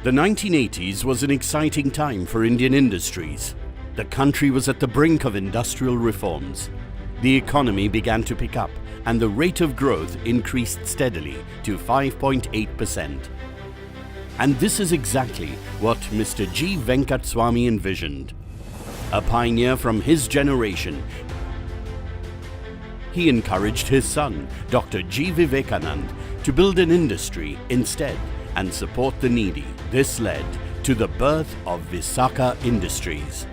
The 1980s was an exciting time for Indian industries. The country was at the brink of industrial reforms. The economy began to pick up and the rate of growth increased steadily to 5.8%. And this is exactly what Mr. G. Venkataswamy envisioned. A pioneer from his generation, he encouraged his son, Dr. G. Vivekanand, to build an industry instead and support the needy. This led to the birth of Visaka Industries.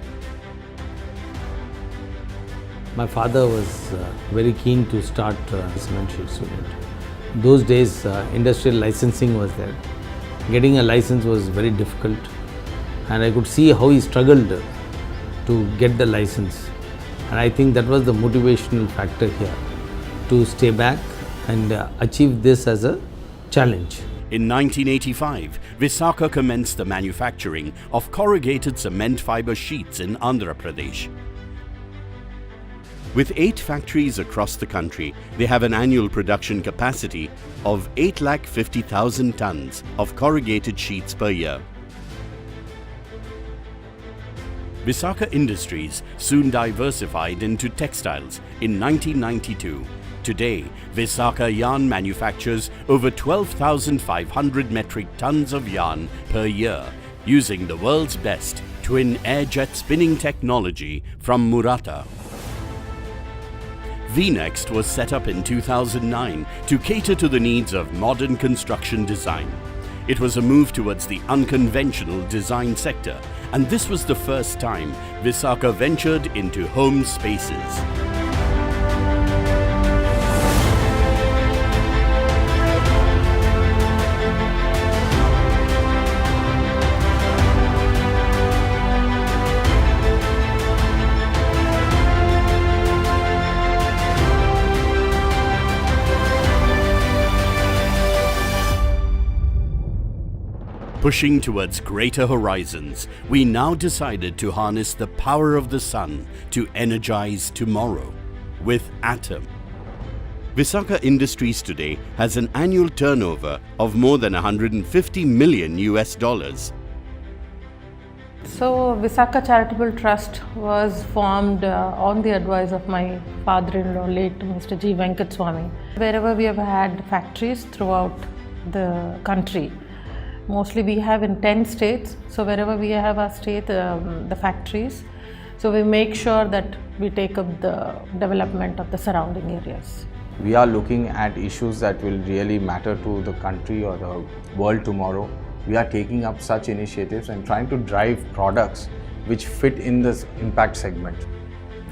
My father was very keen to start a cement sheets unit. Those days, industrial licensing was there. Getting a license was very difficult, and I could see how he struggled to get the license. And I think that was the motivational factor here, to stay back and achieve this as a challenge. In 1985, Visaka commenced the manufacturing of corrugated cement fiber sheets in Andhra Pradesh. With 8 factories across the country, they have an annual production capacity of 850,000 tons of corrugated sheets per year. Visaka Industries soon diversified into textiles in 1992. Today, Visaka Yarn manufactures over 12,500 metric tons of yarn per year using the world's best twin air-jet spinning technology from Murata. Vnext was set up in 2009 to cater to the needs of modern construction design. It was a move towards the unconventional design sector, and this was the first time Visaka ventured into home spaces. Pushing towards greater horizons, we now decided to harness the power of the sun to energize tomorrow with Atom. Visaka Industries today has an annual turnover of more than 150 million US dollars. So Visaka Charitable Trust was formed on the advice of my father-in-law, late Mr. G. Venkataswamy. Wherever we have had factories throughout the country, mostly we have in 10 states, so wherever we have our state, the factories, so we make sure that we take up the development of the surrounding areas. We are looking at issues that will really matter to the country or the world tomorrow. We are taking up such initiatives and trying to drive products which fit in this impact segment.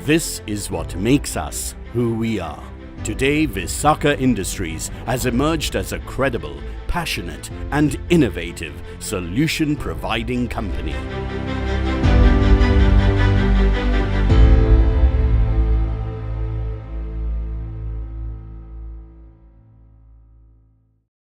This is what makes us who we are. Today, Visaka Industries has emerged as a credible, passionate and innovative solution-providing company.